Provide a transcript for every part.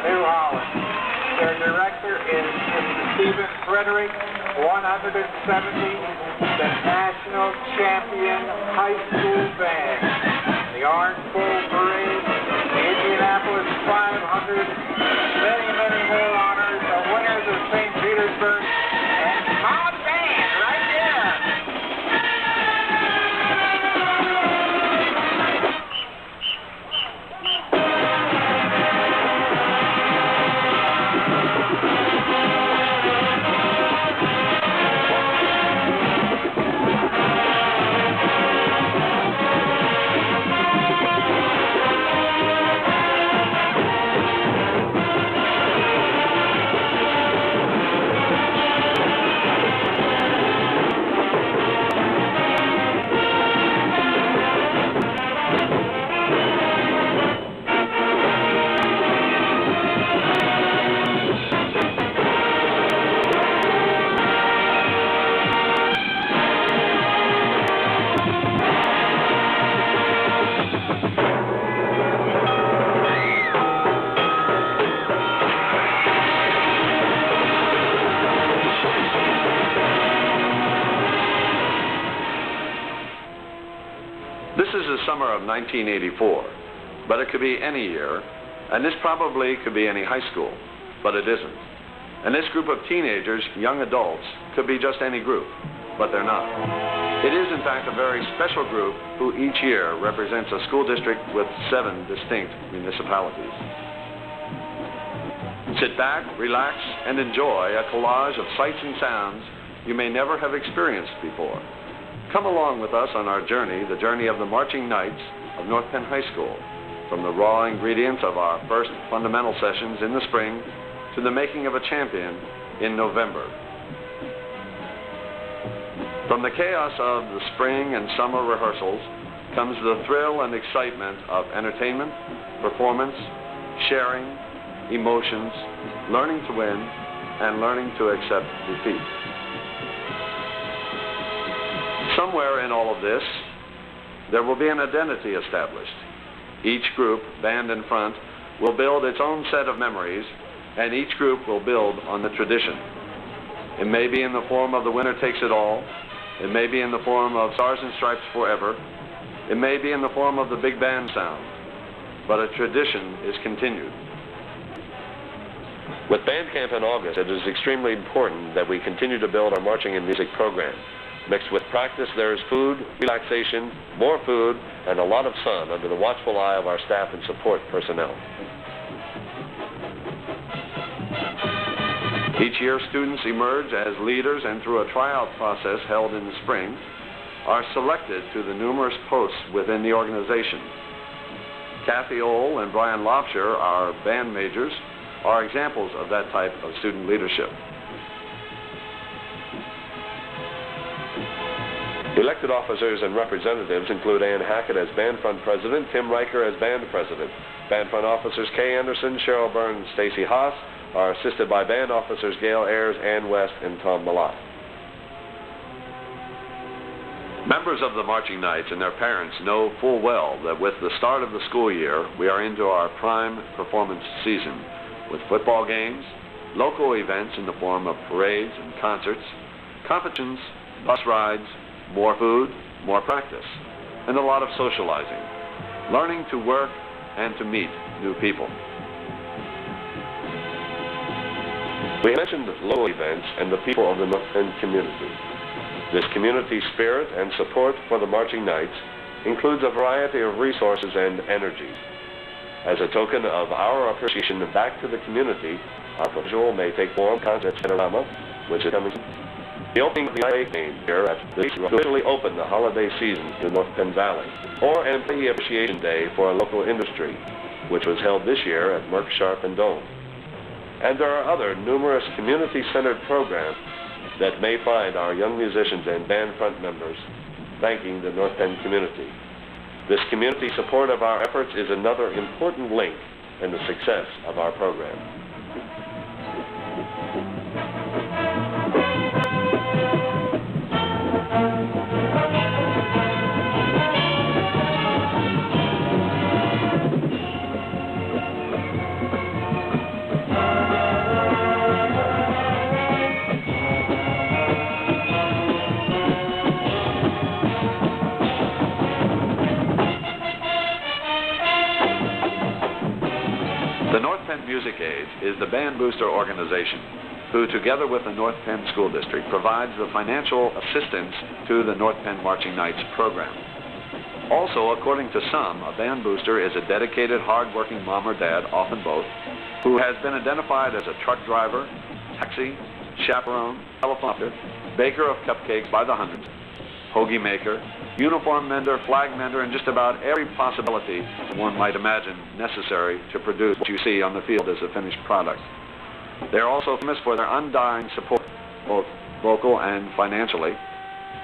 New Holland. Their director is Mr. Stephen Frederick, 170, the national champion high school band. The Orange Bowl Parade, the Indianapolis 500, many, many more honors, the winners of St. Petersburg, and my band right there. This is the summer of 1984, but it could be any year, and this probably could be any high school, but it isn't. And this group of teenagers, young adults, could be just any group, but they're not. It is, in fact, a very special group who each year represents a school district with 7 distinct municipalities. Sit back, relax, and enjoy a collage of sights and sounds you may never have experienced before. Come along with us on our journey, the journey of the marching knights of North Penn High School, from the raw ingredients of our first fundamental sessions in the spring to the making of a champion in November. From the chaos of the spring and summer rehearsals comes the thrill and excitement of entertainment, performance, sharing, emotions, learning to win, and learning to accept defeat. Somewhere in all of this, there will be an identity established. Each group, band in front, will build its own set of memories, and each group will build on the tradition. It may be in the form of the winner takes it all. It may be in the form of Stars and Stripes Forever. It may be in the form of the big band sound. But a tradition is continued. With band camp in August, it is extremely important that we continue to build our marching and music program. Mixed with practice, there is food, relaxation, more food, and a lot of sun under the watchful eye of our staff and support personnel. Each year, students emerge as leaders, and through a tryout process held in the spring, are selected to the numerous posts within the organization. Kathy Ohl and Brian Lobsher, our band majors, are examples of that type of student leadership. Elected officers and representatives include Ann Hackett as band front president, Tim Riker as band president. Band front officers Kay Anderson, Cheryl Byrne, Stacy Haas are assisted by band officers Gail Ayers, Ann West, and Tom Malott. Members of the Marching Knights and their parents know full well that with the start of the school year, we are into our prime performance season with football games, local events in the form of parades and concerts, competitions, bus rides, more food, more practice, and a lot of socializing, learning to work and to meet new people. We mentioned local events and the people of the North Penn community. This community spirit and support for the Marching Knights includes a variety of resources and energies. As a token of our appreciation back to the community, our proposal may take form concept panorama, which is coming. The opening of the night game here at the officially opened the holiday season in the North Penn Valley, or an Employee Appreciation Day for a local industry, which was held this year at Merck, Sharp, and Dome. And there are other numerous community-centered programs that may find our young musicians and band front members thanking the North Penn community. This community support of our efforts is another important link in the success of our program. Music Aids is the Band Booster organization who, together with the North Penn School District, provides the financial assistance to the North Penn Marching Knights program. Also, according to some, a band booster is a dedicated, hard-working mom or dad, often both, who has been identified as a truck driver, taxi, chaperone, telephone operator, baker of cupcakes by the hundreds, hoagie maker, uniform mender, flag mender, and just about every possibility one might imagine necessary to produce what you see on the field as a finished product. They're also famous for their undying support, both vocal and financially,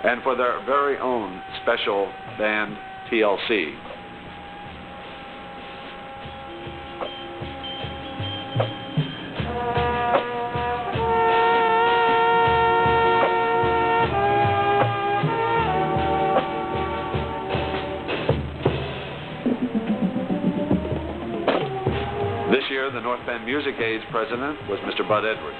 and for their very own special band, TLC. This year, the North Penn Music Aids president was Mr. Bud Edwards.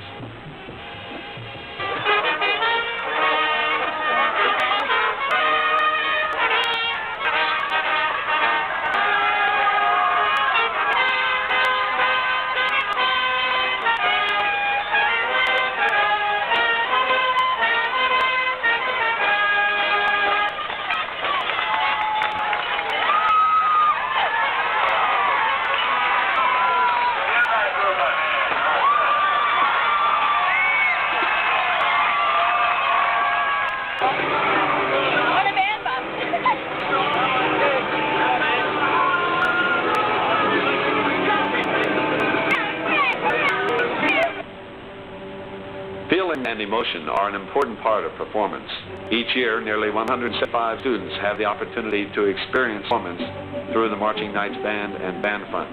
Feeling and emotion are an important part of performance. Each year, nearly 175 students have the opportunity to experience performance through the Marching Knights Band and Band Front.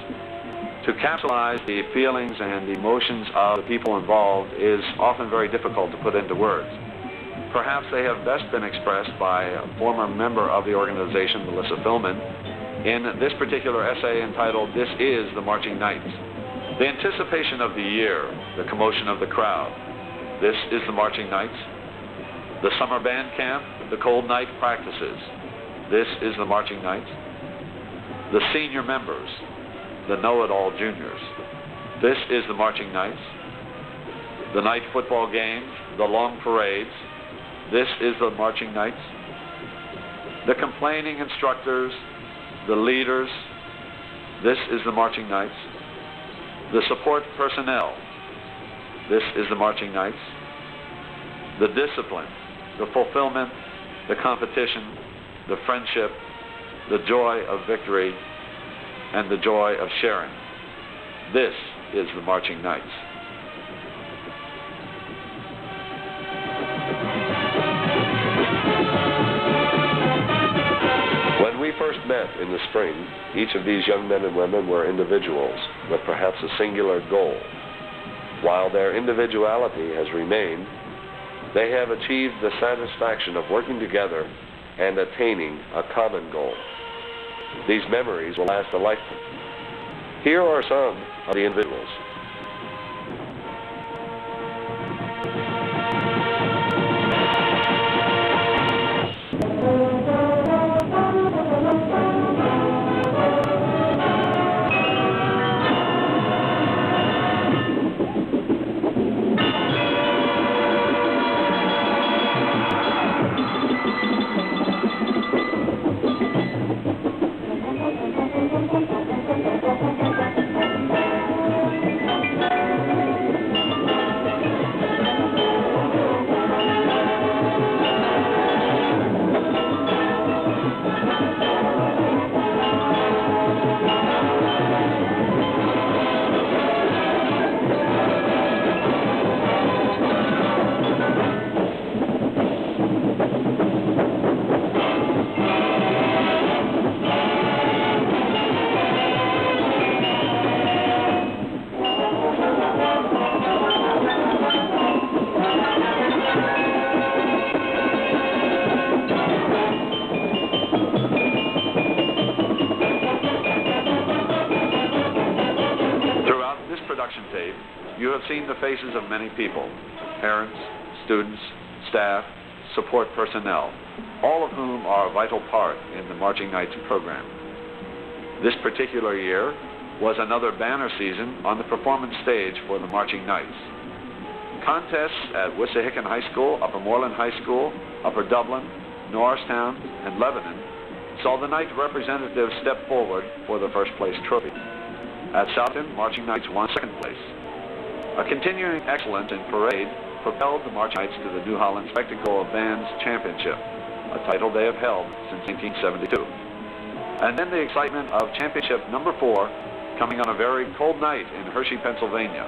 To capitalize the feelings and emotions of the people involved is often very difficult to put into words. Perhaps they have best been expressed by a former member of the organization, Melissa Philman, in this particular essay entitled, "This is the Marching Knights." The anticipation of the year, the commotion of the crowd. This is the Marching Knights. The summer band camp, the cold night practices. This is the Marching Knights. The senior members, the know-it-all juniors. This is the Marching Knights. The night football games, the long parades. This is the Marching Knights. The complaining instructors, the leaders. This is the Marching Knights. The support personnel. This is the Marching Knights. The discipline, the fulfillment, the competition, the friendship, the joy of victory, and the joy of sharing. This is the Marching Knights. When we first met in the spring, each of these young men and women were individuals with perhaps a singular goal. While their individuality has remained, they have achieved the satisfaction of working together and attaining a common goal. These memories will last a lifetime. Here are some of the individuals. You have seen the faces of many people, parents, students, staff, support personnel, all of whom are a vital part in the Marching Knights program. This particular year, was another banner season on the performance stage for the Marching Knights. Contests at Wissahickon High School, Upper Moreland High School, Upper Dublin, Norristown, and Lebanon saw the Knight representatives step forward for the first place trophy. At Southampton, Marching Knights won second place. A continuing excellence in parade propelled the Marching Knights to the New Holland Spectacle of Bands Championship, a title they have held since 1972. And then the excitement of Championship number 4, coming on a very cold night in Hershey, Pennsylvania.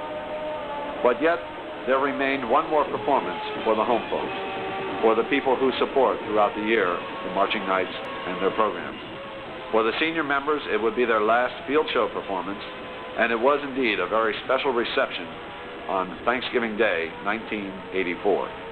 But yet, there remained one more performance for the home folks, for the people who support throughout the year the Marching Knights and their programs. For the senior members, it would be their last field show performance, and it was indeed a very special reception on Thanksgiving Day, 1984.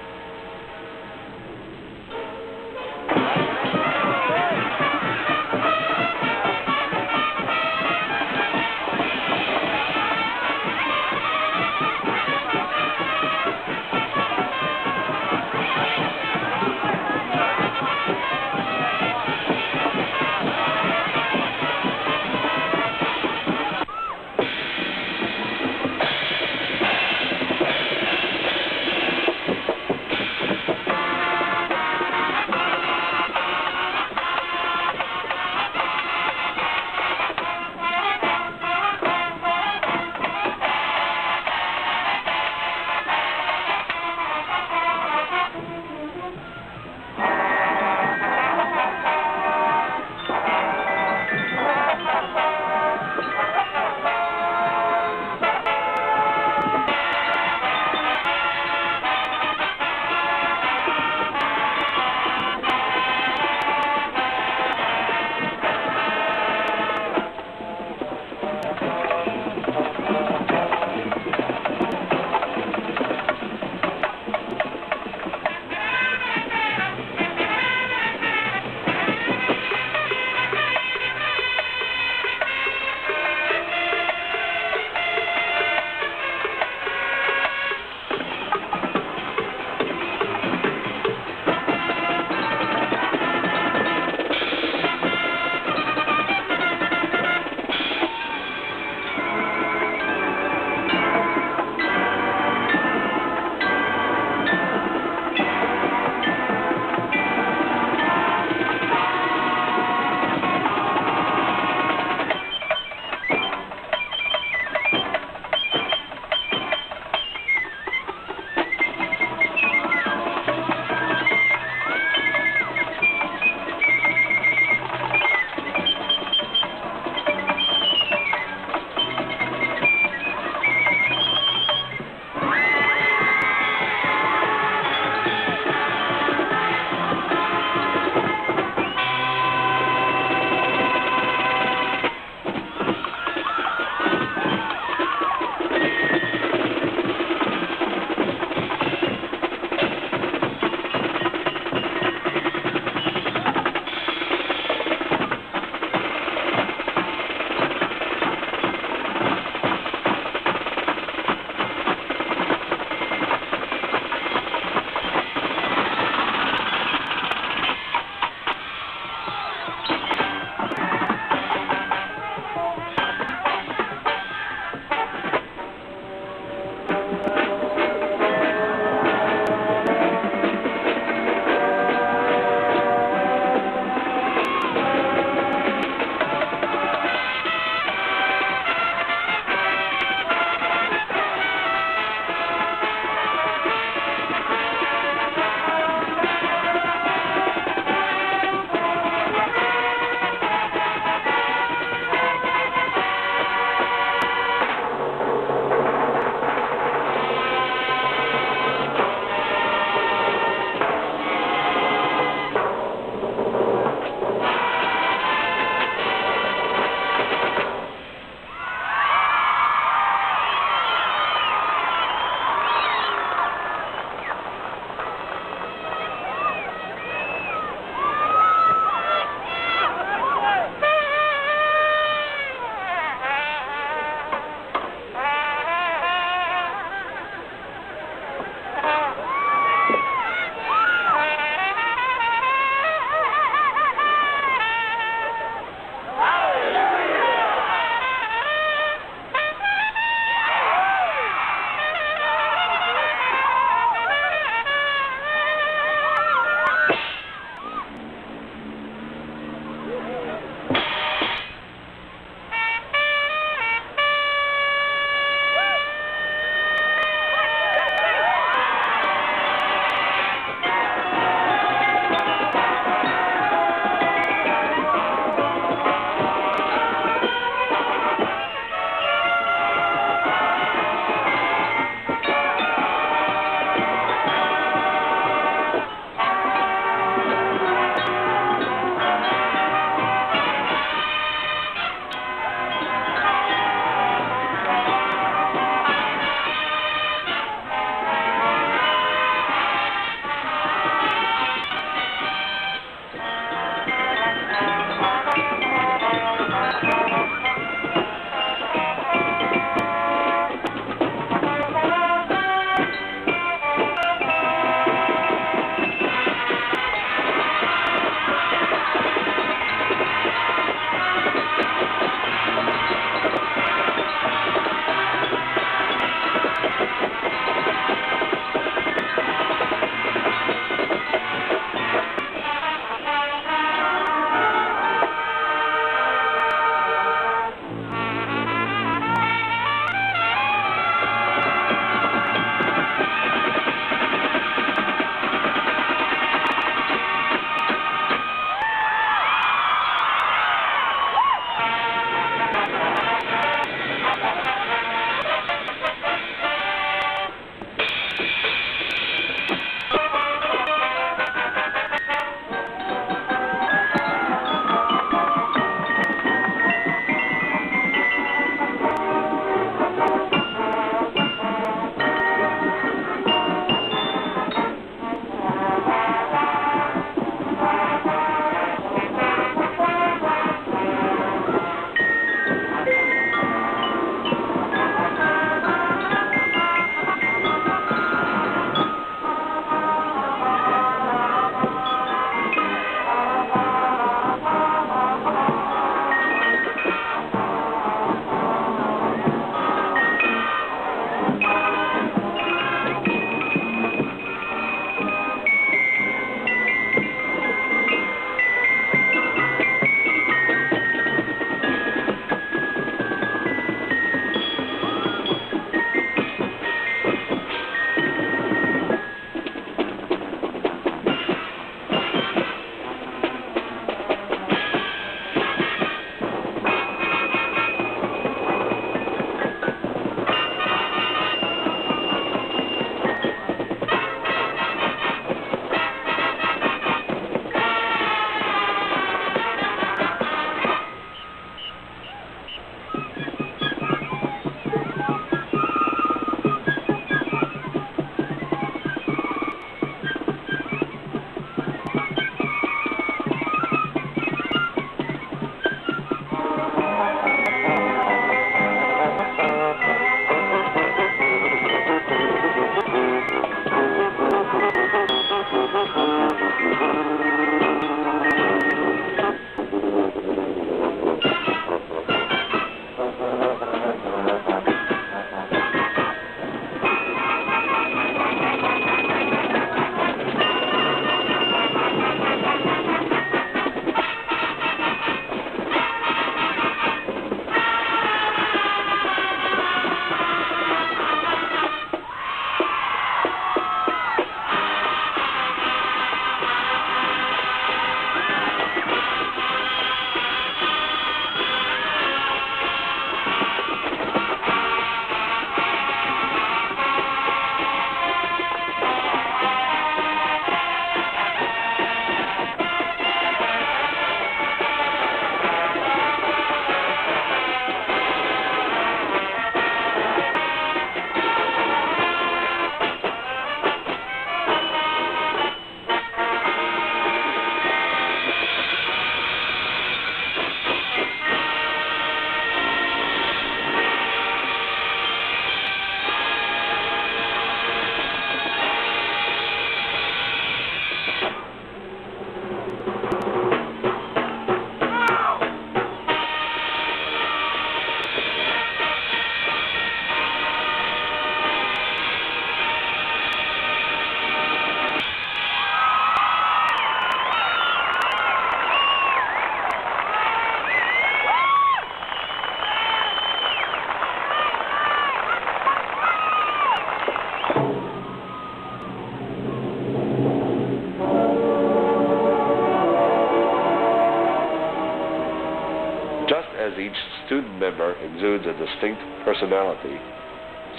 as each student member exudes a distinct personality,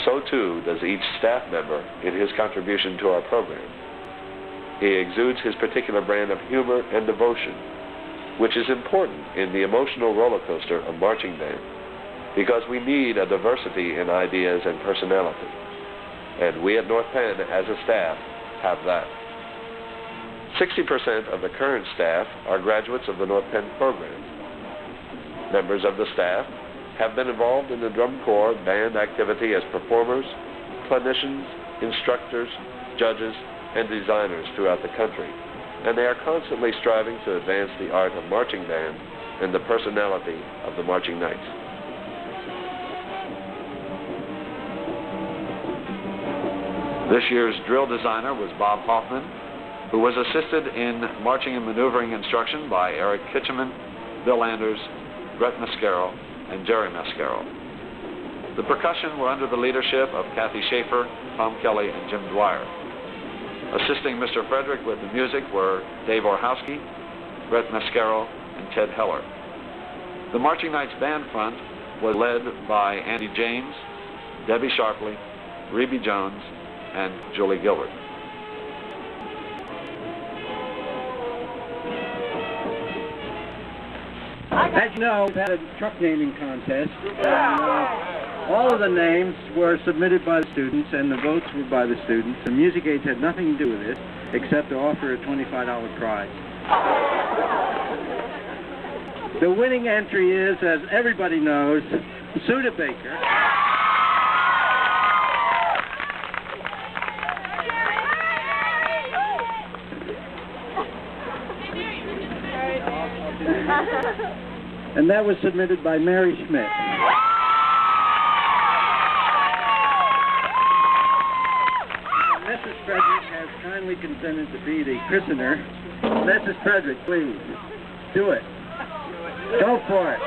so too does each staff member in his contribution to our program. He exudes his particular brand of humor and devotion, which is important in the emotional roller coaster of marching band, because we need a diversity in ideas and personality. And we at North Penn, as a staff, have that. 60% of the current staff are graduates of the North Penn program. Members of the staff have been involved in the drum corps band activity as performers, clinicians, instructors, judges, and designers throughout the country, and they are constantly striving to advance the art of marching band and the personality of the Marching Knights. This year's drill designer was Bob Hoffman, who was assisted in marching and maneuvering instruction by Eric Kitcheman, Bill Anders, Brett Mascaro, and Jerry Mascaro. The percussion were under the leadership of Kathy Schaefer, Tom Kelly, and Jim Dwyer. Assisting Mr. Frederick with the music were Dave Orhowski, Brett Mascaro, and Ted Heller. The Marching Knights Band Front was led by Andy James, Debbie Sharpley, Reby Jones, and Julie Gilbert. As you know, we've had a truck naming contest, and all of the names were submitted by the students, and the votes were by the students. The music aids had nothing to do with it, except to offer a $25 prize. The winning entry is, as everybody knows, Studebaker. And that was submitted by Mary Schmidt. Mrs. Frederick has kindly consented to be the christener. Mrs. Frederick, please, do it. Go for it.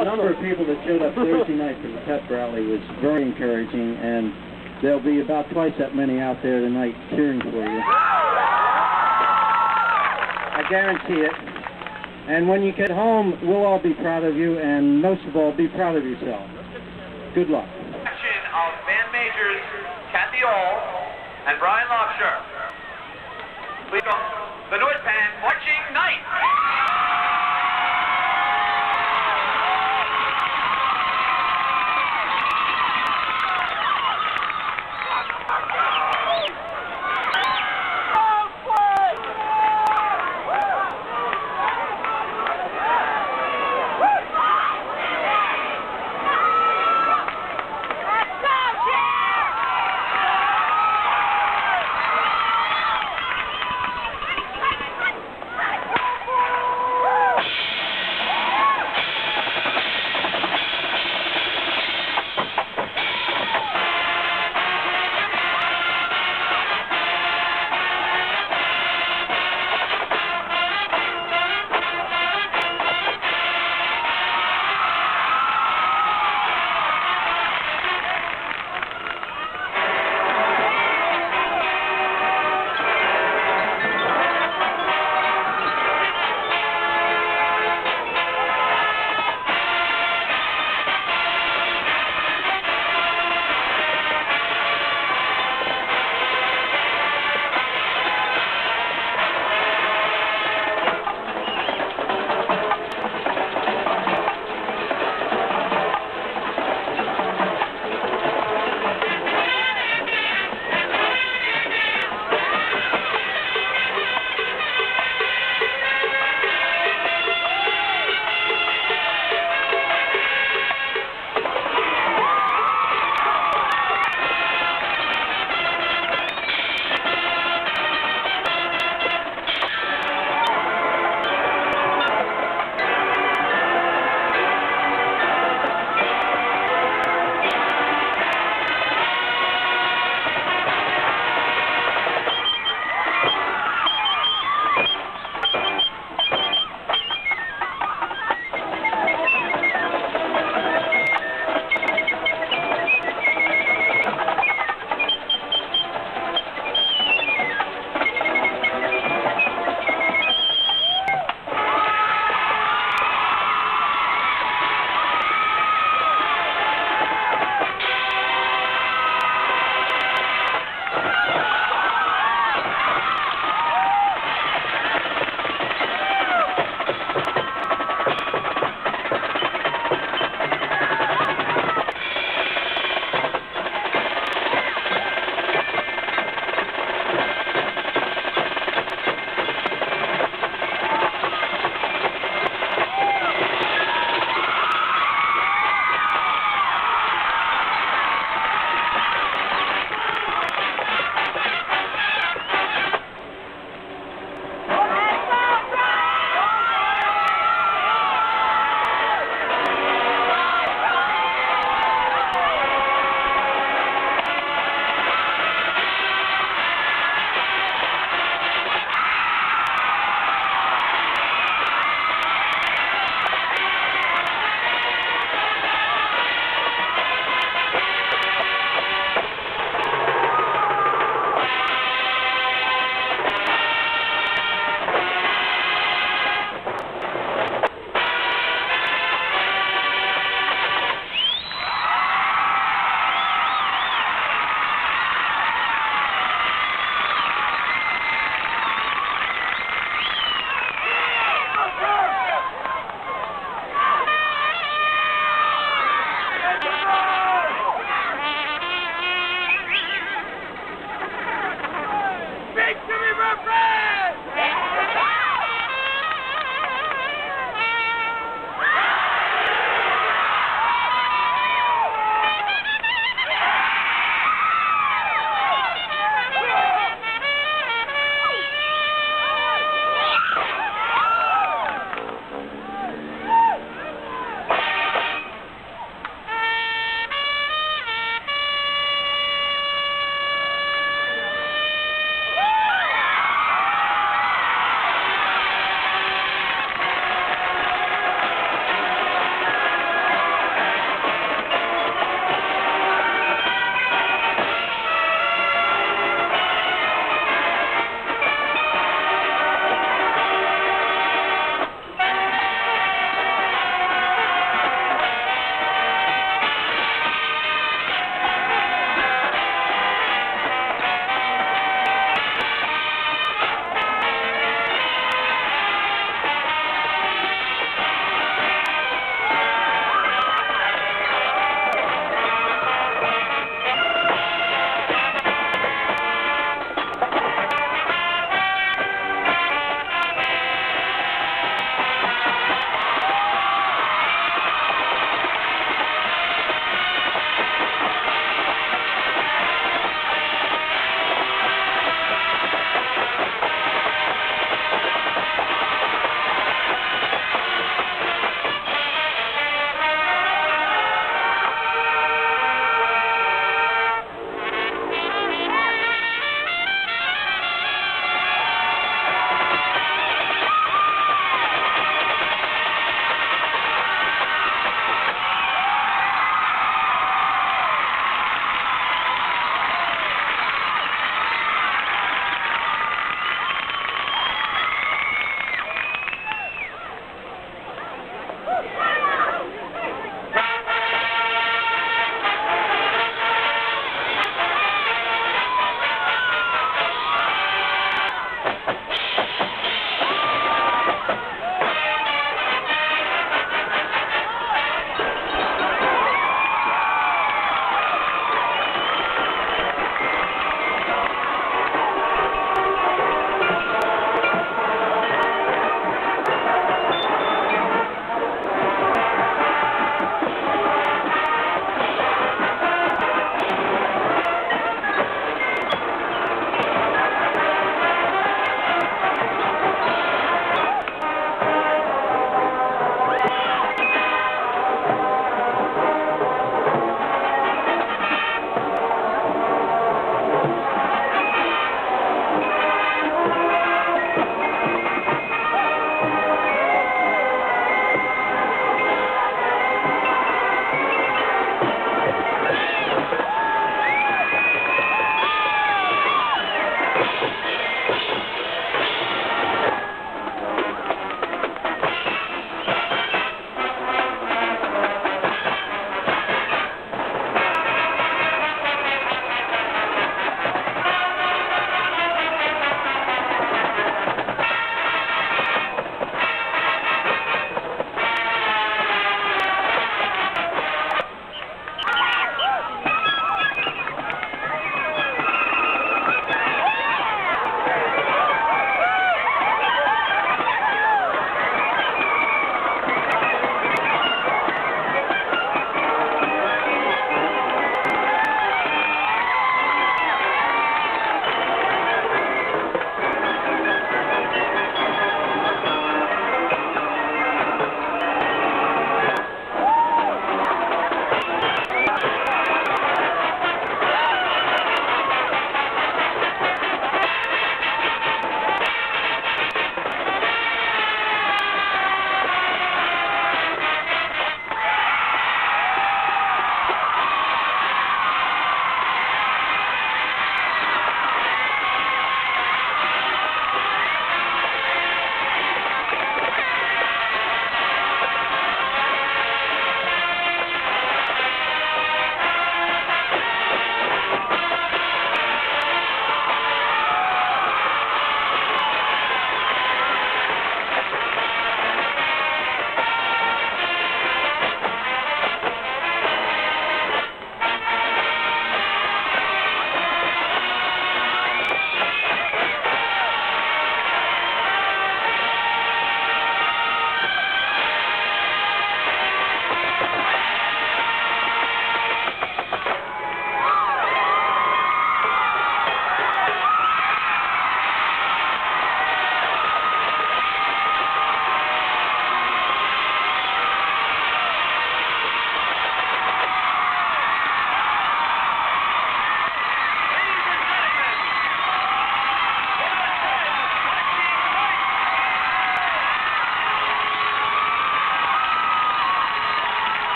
The number of people that showed up Thursday night for the pep rally was very encouraging, and there'll be about twice that many out there tonight cheering for you. I guarantee it. And when you get home, we'll all be proud of you, and most of all, be proud of yourself. Good luck. Of band majors Kathy All and Brian Lobsher. Please go. The North Band Marching Knights.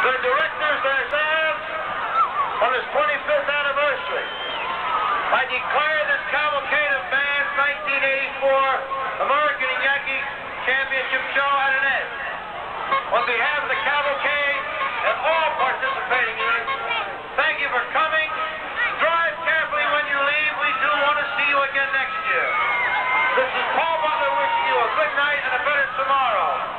the directors themselves on his 25th anniversary. I declare this cavalcade of bands 1984 American and Yankee Championship show at an end. On behalf of the cavalcade and all participating units, thank you for coming. Drive carefully when you leave. We do want to see you again next year. This is Paul Butler wishing you a good night and a better tomorrow.